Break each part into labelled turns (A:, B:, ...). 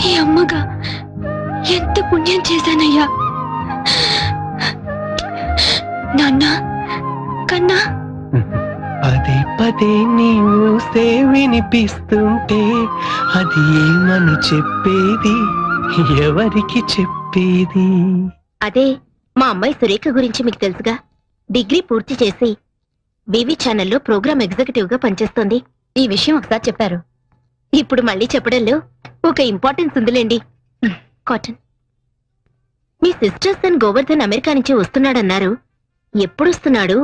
A: ఈ అమ్మగా ఎంత పుణ్యం చేశానయ్యా. నాన్న కన్నా
B: పదే పదే నీవు వినిపిస్తుంటే అది ఏమని చెప్పేది, ఎవరికి చెప్పేది?
C: అదే మా అమ్మాయి సురేఖ గురించి మీకు తెలుసుగా. డిగ్రీ పూర్తి చేసి వివి ఛానల్లో ప్రోగ్రామ్ ఎగ్జిక్యూటివ్ గా పనిచేస్తోంది. ఈ విషయం ఒకసారి చెప్పారు, ఇప్పుడు మళ్ళీ చెప్పడంలో ఒక ఇంపార్టెన్స్ ఉందిలేండి. కాటన్, మీ సిస్టర్ సన్ గోవర్ధన్ అమెరికా నుంచి వస్తున్నాడన్నారు. ఎప్పుడు వస్తున్నాడు?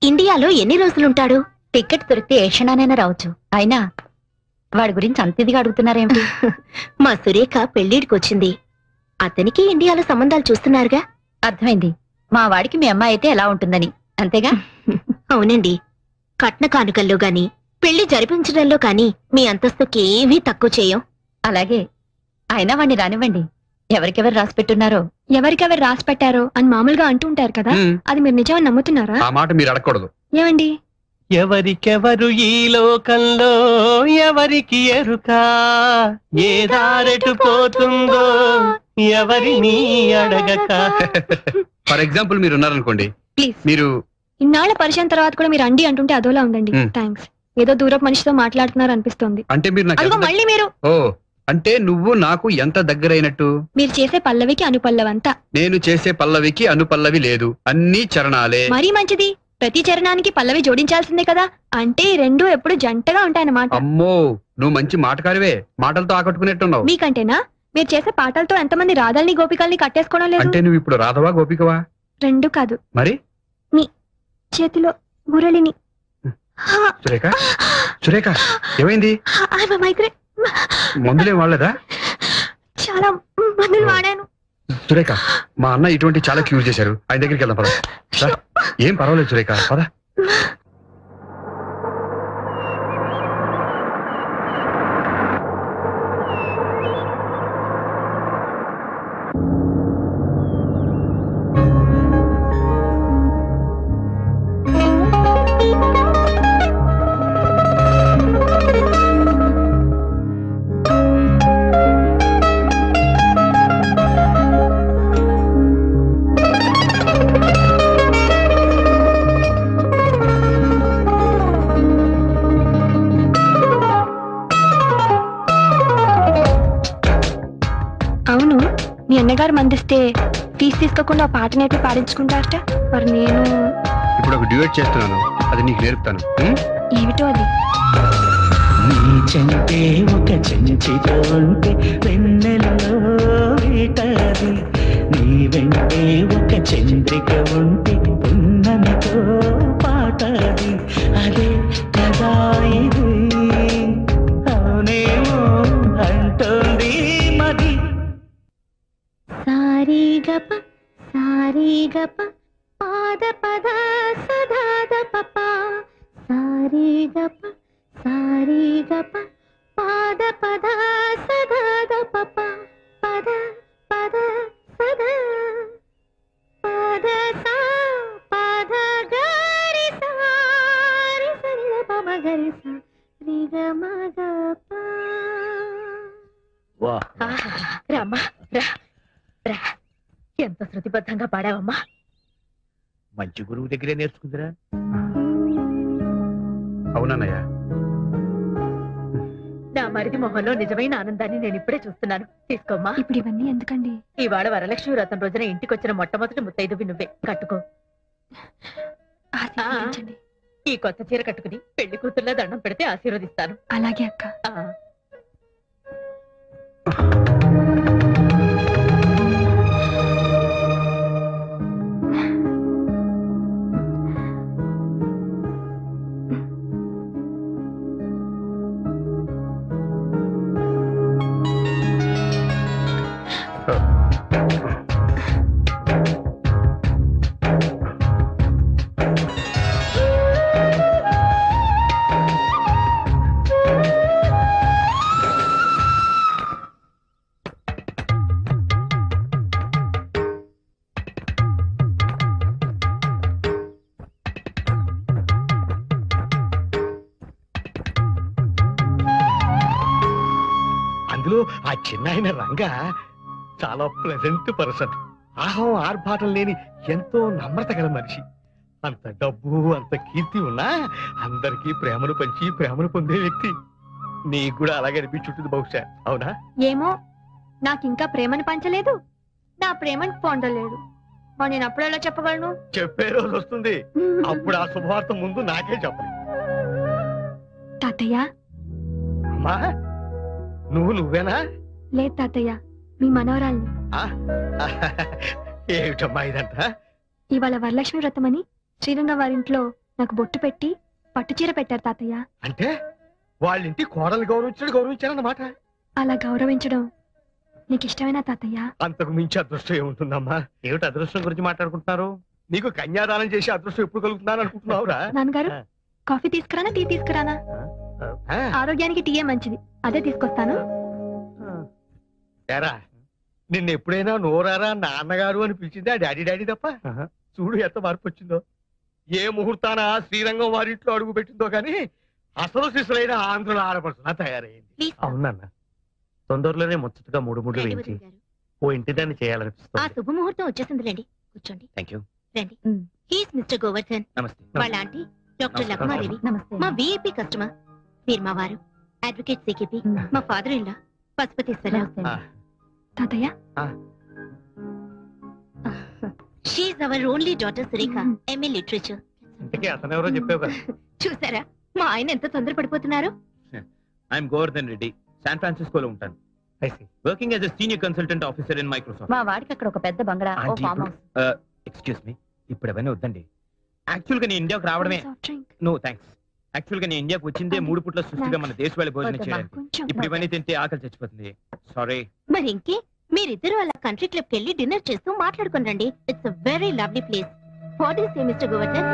C: ఇండియాలో ఎన్ని రోజులుంటాడు? టికెట్ దొరికితే ఏ క్షణానైనా రావచ్చు. అయినా వాడి గురించి అంత ఇదిగా అడుగుతున్నారేమిటి? మా సురేఖ పెళ్లిడికి వచ్చింది. అతనికి ఇండియాలో సంబంధాలు చూస్తున్నారుగా. అర్థమైంది. మా వాడికి మీ అమ్మాయి అయితే ఎలా ఉంటుందని, అంతేగా? అవునండి. కట్న కానుకల్లో గాని పెళ్లి జరిపించడంలో కాని మీ అంతస్తుకి ఏమీ తక్కువ చేయం. అలాగే. అయినా వాణ్ణి రానివ్వండి. ఎవరికెవరు రాసి పెట్టున్నారో,
A: ఎవరికెవరు రాసి పెట్టారో అని మామూలుగా అంటుంటారు కదా, అది మీరు నిజమని నమ్ముతున్నారా?
D: ఆ మాట మీరు అడగకూడదు.
A: ఏమండి?
B: ఎవరికెవరు ఈ లోకంలో ఎవరికి ఎరుక, ఏ దారెటు పోతుందో ఎవరిని అడగక.
D: ఫర్ ఎగ్జాంపుల్ మీరు ఉన్నారనుకోండి,
A: ప్లీజ్.
D: మీరు
A: ఇన్నాళ్ల పరిచయం తర్వాత కూడా మీరు అండి అంటుంటే అదోలా ఉందండి. థ్యాంక్స్. ఏదో దూరపు మనిషితో మాట్లాడుతున్నారు అనిపిస్తోంది.
D: అంటే మీరు నాకు
A: మళ్ళీ మీరు
D: ఓ అంటే నువ్వు నాకు ఎంత దగ్గరైనట్టు?
A: మీరు చేసే పల్లవికి అనుపల్లవంతా.
D: నేను చేసే పల్లవికి అనుపల్లవి లేదు, అన్ని చరణాలే.
A: మరీ మంచిది. ప్రతి చరణానికి పల్లవి జోడించాల్సిందే కదా. అంటే ఈ రెండు ఎప్పుడు జంటగా ఉంటాయన్నమాట.
D: అమ్మో, నువ్వు మంచి మాటకారివే. మాటలతో ఆకట్టుకునేట్టున్నావు.
A: మీకంటేనా? మీరు చేసే పాటలతో ఎంతమంది రాధల్ని గోపికల్ని కట్టేసుకోవడం లేదు.
D: అంటే నువ్వు ఇప్పుడు రాధవా గోపికవా?
A: రెండు కాదు.
D: మరి
A: మీ చేతిలో మురళిని.
D: సురేఖ, సురేఖ ఏమైంది? మందులేం వాడలేదా?
A: చాలా మందులు వాడాను.
D: సురేఖ, మా అన్న ఇటువంటి చాలా క్యూర్ చేశారు. ఆయన దగ్గరికి వెళ్దాం పద. ఏం పర్వాలేదు సురేఖ, పద.
A: అన్నగారు మందిస్తే ఫీజు తీసుకోకుండా పాట నేర్పి పాడించుకుంటారట. మరి నేను
D: ఇప్పుడు ఒక డ్యూయట్ చేస్తున్నాను, అది నీకు నేర్పుతాను.
A: ఏమిటో అది?
B: నీ చెంటే ఒక చెంచిత ఉంటే వెన్నెలలో వేటాది, నీ వెంటే ఒక చంద్రిక ఉంటే ఉన్నమితో పాటాది. అదే కదా ఇది, అవునేమో అంటోంది మది.
C: సారీ గప సారీ గప పాద పద సదాద పప, సారీ గప సారీ గప పాద పద సదాద పప, పద పద సద పద సా పద గరి సారి సరి పమ గరి సా రి గ మ గ ప. రామ్మా రా రా, ఎంత శృతిబద్ధంగా పాడావమ్మా.
E: మంచి గురువు దగ్గరే నేర్చుకుందిరా.
D: అవునన్నయ్య,
C: నా మరిది మొహంలో నిజమైన ఆనందాన్ని నేను ఇప్పుడే చూస్తున్నాను. తీసుకోమ్మా.
A: ఇప్పుడు ఇవన్నీ ఎందుకండి?
C: ఇవాళ వరలక్ష్మి వ్రతం రోజున ఇంటికొచ్చిన మొట్టమొదటి ముత్తైదువి నువ్వే. కట్టుకో. ఈ కొత్త చీర కట్టుకుని పెళ్లి కూతుర్లా దండం పెడితే ఆశీర్వదిస్తాను.
A: అలాగే అక్క.
E: అందులో ఆ చిన్న ఆయన రంగా చాలా ప్లెజెంట్ పర్సన్. ఆహం ఆర్భాటం లేని ఎంతో నమ్రత గల మనిషి. అంత డబ్బు అంత కీర్తి ఉన్నా అందరికీ ప్రేమను పంచి ప్రేమను పొందే వ్యక్తి. నీకు కూడా అలాగే అనిపించుంటుంది బహుశా, అవునా?
A: ఏమో, నాకు ఇంకా ప్రేమను పంచలేదు, నా ప్రేమను పొందలేదు. మరి నేను అప్పుడు ఎలా చెప్పగలను?
E: చెప్పే రోజు వస్తుంది, అప్పుడు ఆ శుభవార్త ముందు నాకే చెప్పాలి.
A: తాతయ్య.
E: అమ్మా, నువ్వేనా?
A: లేదు తాతయ్య, మీ మనవరాల్ని.
E: ఏమిటమ్మా ఇదంతా?
A: ఇవాళ వరలక్ష్మి వ్రతమని శ్రీరంగ వారింట్లో నాకు బొట్టు పెట్టి పట్టుచీర పెట్టారు తాతయ్య.
E: అంటే వాళ్ళింటి కోడలు గౌరవించారన్నమాట.
A: అలా గౌరవించడం నీకు ఇష్టమేనా తాతయ్య?
E: అంతకు మించి అదృష్టం ఏముంటుందమ్మా? ఏమిటి అదృష్టం గురించి మాట్లాడుకుంటున్నారు? నీకు కన్యాదానం చేసి అదృష్టం ఎప్పుడు కలుగుతున్నాను అనుకుంటున్నావురా?
A: నాన్నగారు, కాఫీ తీసుకురానా టీ తీసుకురానా? ఆరోగ్యానికి టీయే మంచిది, అదే తీసుకొస్తాను.
E: ఏరా, నిన్న ఎప్పుడైనా నోరారా నాన్నగారు అని పిలిచింది ఆ డాడీ తప్ప? చూడు ఎంత మార్పు వచ్చిందో. ఏ ముహూర్తాన శ్రీరంగం వారింట్లో అడుగు పెట్టిందో కానీ అసలు శిశులైన ఆంధ్రుల ఆడపడుతున్నా తయారైంది. అవునన్న, తొందరలోనే ముచ్చటగా 3 ముళ్ళు వేయించి ఓ ఇంటి దాన్ని చేయాలనిపిస్తుంది.
C: ఆ శుభముహూర్తం వచ్చేసిందిలేండి, కూర్చోండి.
E: Thank you.
C: రండి. He's mister Govardhan.
E: నమస్తే.
C: వాళ్ళ ఆంటీ డాక్టర్ లక్మాదేవి, మా విఐపి కస్టమర్. మీరు మా వారు అడ్వకేట్ సికిపి, మా ఫాదర్ ఇన్ లా పశుపతీశ్వరరావు.
A: తాతయ్య,
C: she's our only daughter Surekha, M A literature.
E: ఇంతకీ అతను ఎవరో చెప్పావు కదా.
C: చూసారా మా ఆయన ఎంత తొందర పడిపోతున్నారు?
F: ఐఎమ్ గోవర్ధన్ రెడ్డి, శాన్ ఫ్రాన్సిస్కోలో ఉంటాను. Working as a senior consultant officer in Microsoft.
C: మా వాడికి అక్కడ ఒక పెద్ద బంగ్లా, ఓ ఫామ్ హౌస్.
F: ఎక్స్క్యూజ్ మీ, ఇప్పుడు అవన్నీ వద్దండి. యాక్చువల్ గా నేను ఇండియాకు రావడమే. No thanks. యాక్చువల్ గా నేను ఇండియాకు వచ్చిందే 3 పూట్ల సృష్టిగా మన దేశ వాళ్ళ భోజనం చేయడానికి. ఇప్పుడు ఇవన్నీ తింటే ఆకలి చచ్చిపోతుంది. సారీ.
C: మరి ఇంకే, మీరిద్దరు అలా కంట్రీ క్లబ్ కెళ్ళి డిన్నర్ చేస్తూ మాట్లాడుకుని రండి. It's a very lovely place. What is mister Govardhan?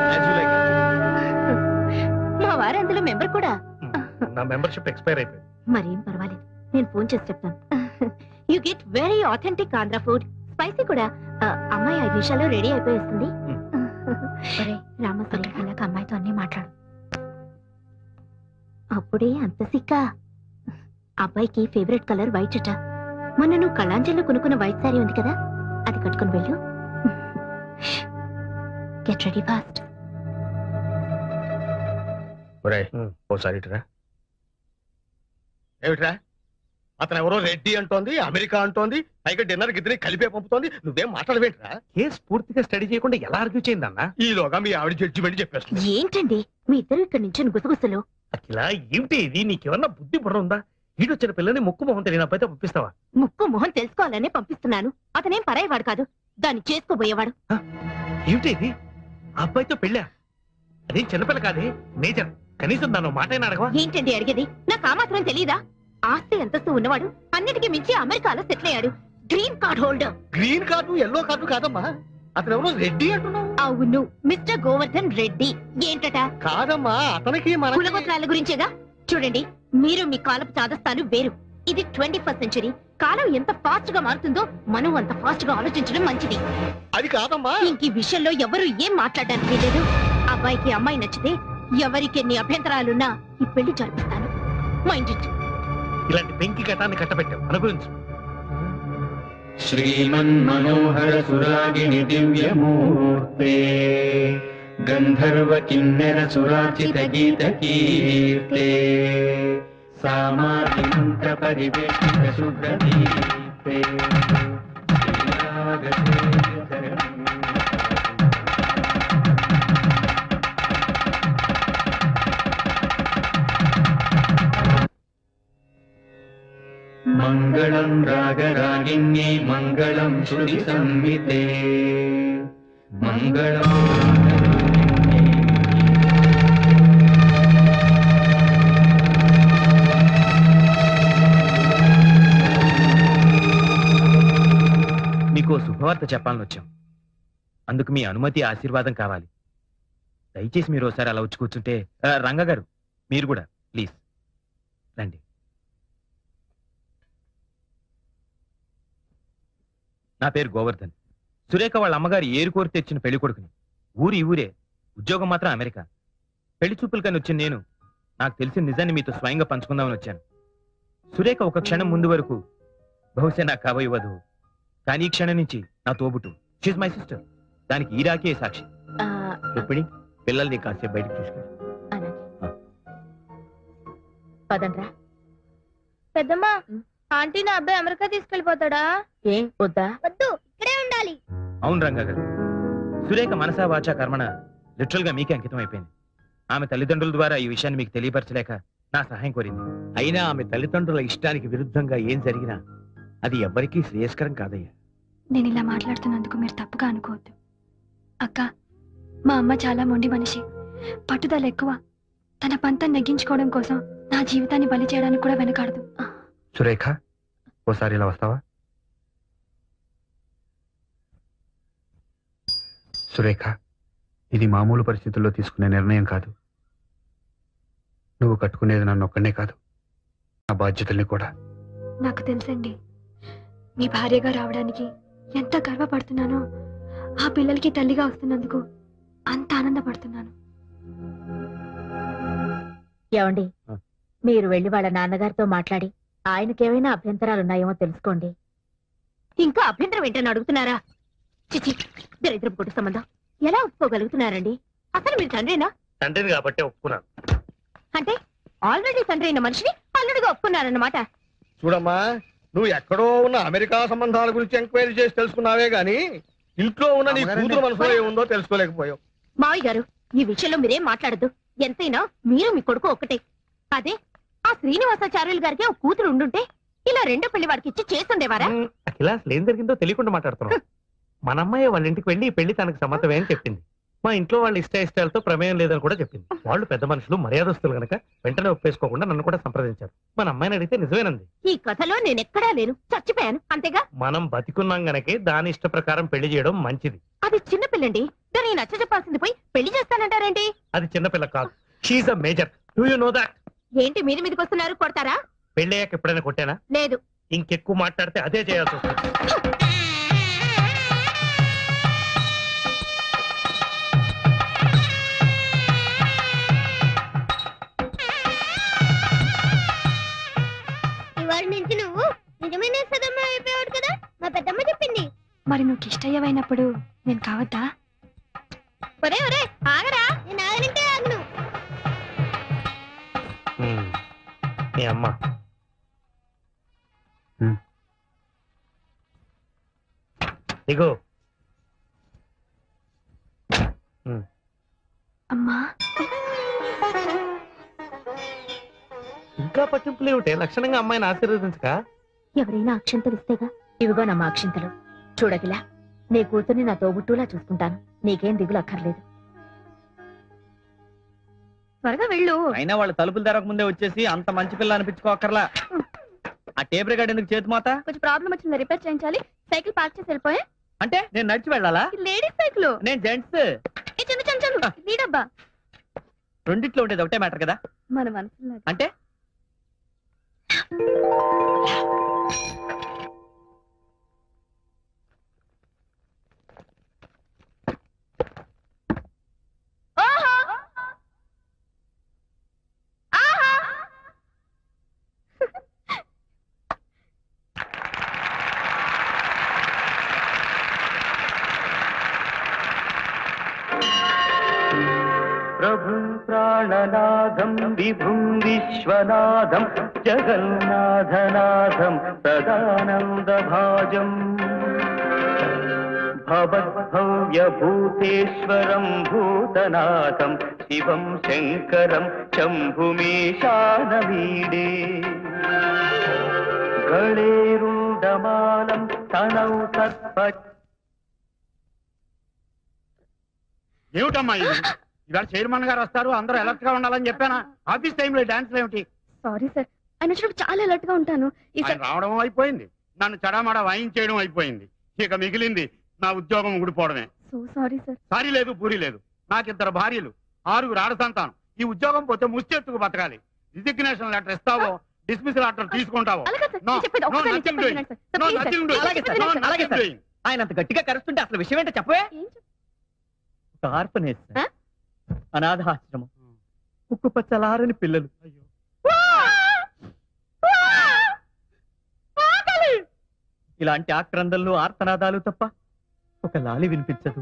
C: మా వారు అందులో మెంబర్ కూడా.
E: నా మెంబర్షిప్ ఎక్స్పైర్ అయిపోయింది.
C: మరేం పర్వాలేదు, నేను ఫోన్ చేసి చెప్తాను. You get very authentic Andhra food, spicy కూడా. అమ్మాయి 5 నిమిషాల్లో రెడీ అయిపోయేస్తుంది. రామసరి అలాగ అమ్మాయితో అన్ని మాట్లాడు. అప్పుడే అంత సిక్క. అబ్బాయికి ఫేవరెట్ కలర్ వైట్ అట. మొన్న నువ్వు కళాంజలిలో కొనుక్కున్న వైట్ సారీ ఉంది కదా, అది కట్టుకుని వెళ్ళు. Get ready fast.
E: ఓసారి ఏమిట్రా, అతను ఎవరో రెడ్డి అంటోంది, అమెరికా అంటోంది, పైగా డిన్నర్ గిద్దరి కలిపే పంపుతోంది. నువ్వేం మాట్లాడవేంట్రా? కేసు పూర్తిగా స్టడీ చేయకుండా ఎలా ఆర్గ్యూ చేయిందన్నా? ఈలోగా మీ ఆవిడ జడ్జిమెంట్ చెప్పేస్తుంది.
C: ఏంటండి మీ ఇద్దరు ఇక్కడ నుంచి గుసగుసలు?
E: అఖిల, ఏమిటి ఇది? నీకేమన్నా బుద్ధి బుర్ర ఉందా? ఈడొచ్చిన పిల్లని ముక్కు మొహం తెలియని అబ్బాయితో పంపిస్తావా?
C: ముక్కు మొహం తెలుసుకోవాలనే పంపిస్తున్నాను. అతనేం పరాయవాడు కాదు, దాన్ని చేసుకోబోయేవాడు.
E: ఏమిటి ఇది? అబ్బాయితో పెళ్ళా? అదేం చిన్నపిల్ల కాదే, నేచర్. కనీసం దాని మాట అడగవా?
C: ఏంటండి అడిగేది? నాకు ఆ మాత్రం తెలీదా? ఆస్తి అంతస్తు ఉన్నవాడు, అన్నిటికీ మించి అమెరికాలో సెటిల్ అయ్యాడు. Green card holder.
E: Green card yellow card కాదమ్మా, అతను ఎవరో రెడ్డి అంటున్నావు.
C: అవును, మిస్టర్ గోవర్ధన్ రెడ్డి. ఏంటట?
E: కాదమ్మా, అతనికి మన
C: కులగోత్రాల గురించేగా. చూడండి, మీరు మీ కాలపు చాదస్తాలు వేరు. ఇది 21st సెంచరీ. కాలం ఎంత ఫాస్ట్ గా మారుతుందో మనం అంత ఫాస్ట్ గా ఆలోచించడం మంచిది.
E: అది కాదమ్మా.
C: ఇంక ఈ విషయంలో ఎవరు ఏం మాట్లాడడానికి లేదు. అబ్బాయికి అమ్మాయి నచ్చితే ఎవరికి ఎన్ని అభ్యంతరాలున్నా ఈ పెళ్లి జరిపిస్తాను. Mind it.
E: ఇలాంటి పెంకి ఘటాన్ని కట్టబెట్టావు, అనుభవించు.
B: శ్రీమన్మనోహర సురాగిణి దివ్యమూర్తే గంధర్వ కిన్నెర సురాచిత గీత కీర్తే సామాధి మంత్ర పరివేష్టిత శుభ్ర దీప్తే మంగళం రాగరాగిణ్యై మంగళం శృతి సంహితే మంగళం.
F: మీకు శుభవార్త చెప్పాలని వచ్చాం. అందుకు మీ అనుమతి, ఆశీర్వాదం కావాలి. దయచేసి మీరు ఒకసారి అలా వచ్చి కూర్చుంటే. రంగ గారు, మీరు కూడా ప్లీజ్ రండి. నా పేరు గోవర్ధన్. సురేఖ వాళ్ళ అమ్మగారు ఏరుకోరి తెచ్చిన పెళ్లి కొడుకుని. ఊరి ఊరే, ఉద్యోగం మాత్రం అమెరికా. పెళ్లి చూపులు కానీ వచ్చిన నేను నాకు తెలిసిన నిజాన్ని మీతో స్వయంగా పంచుకుందామని వచ్చాను. సురేఖ ఒక క్షణం ముందు వరకు బహుశా నా కాబోయే వధువు, కానీ ఈ క్షణం నుంచి నా తోబుట్టు. She my sister. దానికి ఈ రాకే సాక్షి. రుక్మిణి, పిల్లల్ని కాసేపు బయటకు తీసుకెళ్ళి.
C: పదండ్రా.
A: పెద్దమ్మా, ఆంటీ నా అబ్బాయి అమెరికా తీసుకెళ్లిపోతాడా?
C: ఏం వద్దా?
A: వద్దు, ఇక్కడే ఉండాలి.
F: అవును రంగా గారు, సురేఖ మనసా వాచా కర్మణ లిటరల్ గా మీకే అంకితం అయిపోయింది. ఆమె తల్లిదండ్రుల ద్వారా ఈ విషయాన్ని మీకు తెలియపరచలేక నా సహాయం కోరింది.
E: అయినా ఆమె తల్లిదండ్రుల ఇష్టానికి విరుద్ధంగా ఏం జరిగినా అది ఎవ్వరికీ శ్రేయస్కరం కాదయ్యా.
A: నేను ఇలా మాట్లాడుతున్నందుకు మీరు తప్పుగా అనుకోవద్దు. అక్క, మా అమ్మ చాలా మొండి మనిషి, పట్టుదల ఎక్కువ. తన పంతం నెగ్గించుకోవడం కోసం నా జీవితాన్ని బలి చేయడానికి కూడా వెనకాడదు.
D: సురేఖ, ఓసారి ఇలా వస్తావా? సురేఖ, ఇది మామూలు పరిస్థితుల్లో తీసుకునే నిర్ణయం కాదు. నువ్వు కట్టుకునేది నన్ను ఒక్కనే కాదు, నా బాధ్యతల్ని కూడా.
A: నాకు తెలుసండి, మీ భార్యగా రావడానికి ఎంత గర్వపడుతున్నానో, ఆ పిల్లలకి తల్లిగా వస్తున్నందుకు అంత ఆనందపడుతున్నాను.
C: ఏమండి, మీరు వెళ్లి వాళ్ళ నాన్నగారితో మాట్లాడి ఆయనకేమైనా అభ్యంతరాలున్నాయేమో తెలుసుకోండి. ఇంకా అభ్యంతరం ఏంటని అడుగుతున్నారా? చిచి, దరిద్రపు కొట్టు సంబంధం ఎలా ఒప్పుకోగలుగుతున్నారండి? అసలు మీరు తండ్రినా?
E: తండ్రిని కాబట్టి ఒప్పుకున్నాను.
C: అంటే ఆల్రెడీ తండ్రి అయిన మనిషిని అల్లుడిగా ఒప్పుకున్నారన్నమాట.
E: చూడమ్మా, నువ్వు ఎక్కడో ఉన్న అమెరికా సంబంధాల గురించి ఎంక్వైరీ చేసి తెలుసుకున్నావే గాని ఇంట్లో ఉన్న నీ కూతురు మనసులో ఏముందో తెలుసుకోలేకపోయావు.
C: మావయ్య గారు, ఈ విషయంలో మీరేం మాట్లాడద్దు. ఎంతైనా మీరు మీ కొడుకు ఒక్కటే. అదే ఆ శ్రీనివాసాచార్యులు గారికి ఒక కూతురు ఉండుంటే ఇలా రెండో పెళ్లి వాడికి ఇచ్చి చేస్తుండేవారా?
E: అఖిల, అసలు ఏం జరిగిందో తెలియకుండా మాట్లాడుతున్నావు. మన అమ్మాయి వాళ్ళ ఇంటికి వెళ్ళి ఈ పెళ్లి తనకు సమ్మతమే అని చెప్పింది. మా ఇంట్లో వాళ్ళ ఇష్టాలతో ప్రమేయం లేదని కూడా చెప్పింది. వాళ్ళు పెద్ద మనుషులు, మర్యాదస్తులు గనక వెంటనే ఒప్పేసుకోకుండా నన్ను కూడా సంప్రదించారు. మన అమ్మాయిని అడిగితే నిజమేనంది.
C: ఈ కథలో నేనెక్కడా లేను, చచ్చిపోయాను అంతేగా.
E: మనం బతికున్నాం గనకే దాని ఇష్ట ప్రకారం పెళ్లి చేయడం మంచిది.
C: అది చిన్నపిల్లండి, దాన్ని నచ్చ చెప్పాల్సింది పోయి పెళ్లి చేస్తానంటారేంటి?
E: అది చిన్నపిల్ల కాదు, she a major. Do you know that?
C: ఏంటి మీరు మీదకి వస్తున్నారు? కొడతారా?
E: పెళ్ళయ్యాక ఎప్పుడైనా కొట్టానా?
C: లేదు.
E: ఇంకెక్కువ మాట్లాడితే అదే చేయాల్సి వస్తుంది.
A: ఇవాళ నుంచి నువ్వు నిజమైన సదమ్మ అయిపోయాడు కదా, మా పెద్దమ్మ చెప్పింది. మరి నువ్వు ఇష్టయ్యవైనప్పుడు నేను కావద్దా? ఒరే ఒరే, ఆగరా. నేను ఆగనంటే ఆగను.
E: మీ అమ్మ ఇగో.
A: అమ్మా,
E: ఇంకా పట్టింపులు ఏమిటే? లక్షణంగా అమ్మాయిని ఆశీర్వదించక.
C: ఎవరైనా అక్షంతలు ఇస్తేగా. ఇవిగో నమ్మ అక్షింతలు. చూడగిలా, నీ కూతుర్ని నా తోబుట్టులా చూసుకుంటాను. నీకేం దిగులు అక్కర్లేదు.
A: త్వరగా వెళ్ళు.
B: అయినా వాళ్ళు తలుపులు తెరక ముందే వచ్చేసి అంత మంచి పిల్ల అనిపించుకోకర్లా. ఆ టేప్ రికార్డ్ ఎందుకు చేతి మాత?
A: కొంచెం ప్రాబ్లం వచ్చింది, రిపేర్ చేయించాలి. సైకిల్ పార్క్ చేసి వెళ్ళిపోయా.
B: అంటే నేను నడిచి వెళ్ళాలా?
A: Ladies cycle.
B: నేను జెంట్స్.
A: నీడబ్బా.
B: రెండిట్లో ఉండేది ఒకటే మ్యాటర్ కదా.
A: మన మనసులో
B: అంటే
G: ప్రభుం ప్రాణనాథం విభుం విశ్వనాథం జగన్నాథనాథం సదానందభాజం భవద్భవ్యభూతేశ్వరం భూతనాథం శివం శంకరం శంభుమీశానమీడే గళేరుండమాలం తనౌ సర్ప.
E: ఏమిటమ్మా ఇది? ఇవాళ చైర్మన్ గారు వస్తారు, అందరూ అలర్ట్ గా ఉండాలని చెప్పానా? ఆఫీస్ టైంలో డాన్స్ ఏమిటి?
A: సారీ సార్, ఆయన వచ్చినప్పుడు చాలా అలర్ట్ గా ఉంటాను.
E: ఆయన రావడం అయిపోయింది, నన్ను చడామడా వాయించేయడం అయిపోయింది. ఇక మిగిలింది నా ఉద్యోగం ఊడిపోవడమే.
A: So sorry sir.
E: సారీ లేదు, పూరి లేదు. నాకిద్దరు భార్యలు, 6 ఆడ సంతానం. ఈ ఉద్యోగం పోతే ముష్టెత్తుకు బతకాలి. రిజిగ్నేషన్ లెటర్ ఇస్తావో, డిస్మిసల్ లెటర్ తీసుకుంటావో.
B: ఆయన అంత గట్టిగా కరుస్తుంటే అసలు విషయం ఏంటో చెప్పవే. ఒక ఆర్ఫనేజ్, అనాథాశ్రమం, ఉక్కు పచ్చలారని పిల్లలు. ఇలాంటి ఆక్రందనలు ఆర్తనాదాలు తప్ప ఒక లాలి వినిపించదు,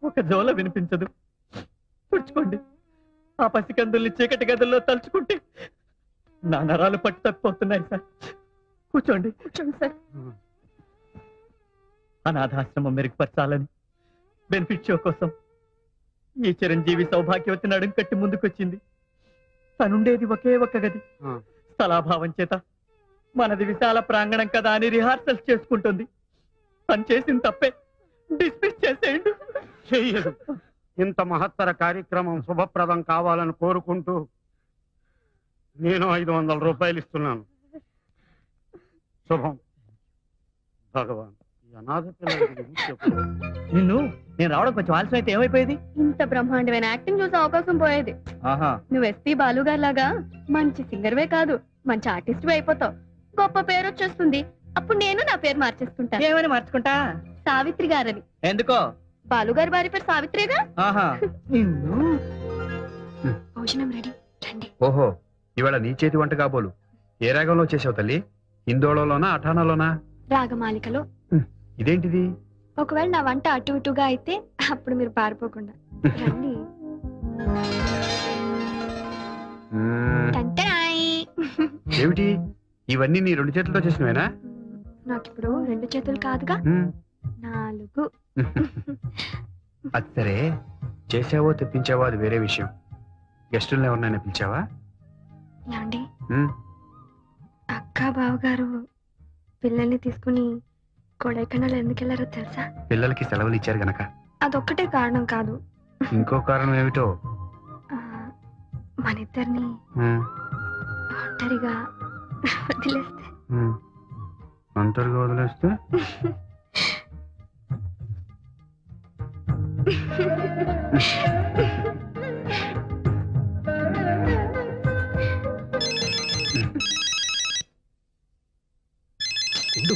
B: ఒక జోల వినిపించదు. తుడుచుకోండి. ఆ పసికందుల్ని చీకటి గదుల్లో తలుచుకుంటే నా నరాలు పట్టు తప్పిపోతున్నాయి సార్. కూర్చోండి.
C: కూర్చోండి సార్.
B: అనాథాశ్రమం మెరుగుపరచాలని బెనిఫిట్ షో కోసం ఈ చిరంజీవి సౌభాగ్యవతి నడుం కట్టి ముందుకొచ్చింది. తనుండేది ఒకే ఒక్క గది. స్థలాభావం చేత మనది విశాల ప్రాంగణం కదా అని రిహార్సల్స్ చేసుకుంటుంది. తను చేసిన తప్పే. డిస్మిస్ చేసేయండి.
H: చెయ్యదు. ఇంత మహత్తర కార్యక్రమం శుభప్రదం కావాలని కోరుకుంటూ నేను 500 రూపాయలు ఇస్తున్నాను. శుభం. భగవాన్ ఈ అనాథ పిల్లల గురించి చెప్పు.
B: నేను రావడం కొంచెం ఆలస్యం అయితే ఏమైపోయేది?
C: ఇంత బ్రహ్మాండమైన యాక్టింగ్ చూసే అవకాశం పోయేది.
B: ఆహా,
C: నువ్వు ఎస్పీ బాలుగారు లాగా మంచి సింగర్వే కాదు, మంచి ఆర్టిస్ట్ అయిపోతావు. గొప్ప పేరు వచ్చేస్తుంది. అప్పుడు నేను నా పేరు మార్చేసుకుంటా.
B: ఏమని మార్చుకుంటా?
C: సావిత్రి గారని.
B: ఎందుకో?
C: బాలుగారి భార్య పేరు సావిత్రిగా.
B: ఆహా.
C: భోజనం రెడీ, రండి.
D: ఓహో, ఇవాళ నీ చేతి వంట కాబోలు. ఏ రాగంలో చేసావు తల్లి? హిందోళలోనా అఠానాలోనా?
C: రాగమాలికలో.
D: ఇదేంటిది?
C: ఒకవేళ నా వంట అటు ఇటుగా అయితే అప్పుడు మీరు పారిపోకుండా రండి.
D: ఏమిటి ఇవన్నీ నీ 2 చేతులతో చేసినవేనా?
C: నాకిప్పుడు 2 చేతులు కాదుగా, 4.
D: అది సరే, చేసావో తెప్పించావో అది వేరే విషయం. గెస్టులను ఎవరినైనా పిలిచావా?
C: ఏమండి, అక్క బావగారు పిల్లల్ని తీసుకుని కొడైకెనాల్ ఎందుకు వెళ్ళారో తెలుసా?
D: పిల్లలకి సెలవులు ఇచ్చారు గనక.
C: అదొక్కటే కారణం కాదు.
D: ఇంకో కారణం ఏమిటో?
C: మన ఇద్దరిని ఒంటరిగా వదిలేస్తే.
D: ఒంటరిగా వదిలేస్తే?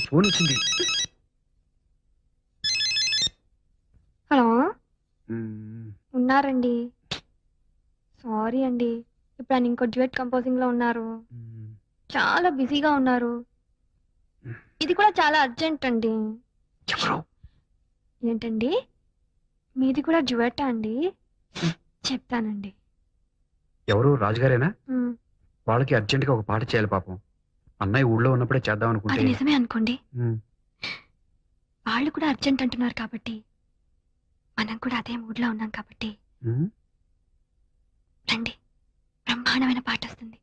D: ఫోన్ వచ్చింది.
C: హలో, ఉన్నారండి? సారీ అండి, ఇప్పుడు ఆయన ఇంకో డ్యూయట్ కంపోజింగ్ లో ఉన్నారు. చాలా బిజీగా ఉన్నారు. ఇది కూడా చాలా అర్జెంట్ అండి. ఏంటండి, మీది కూడా డ్యూయటా అండి? చెప్తానండి.
D: ఎవరు? రాజుగారేనా? వాళ్ళకి అర్జెంట్ గా ఒక పాట చేయాలి పాపం. అన్నయ్య ఊళ్ళో ఉన్నప్పుడే చేద్దాం అనుకుంటే.
C: అది నిజమే అనుకోండి. వాళ్ళు కూడా అర్జెంట్ అంటున్నారు కాబట్టి మనం కూడా అదే మూడ్ లో ఉన్నాం కాబట్టి రండి, బ్రహ్మాండమైన పాట వస్తుంది,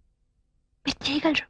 C: మీరు చేయగలరు.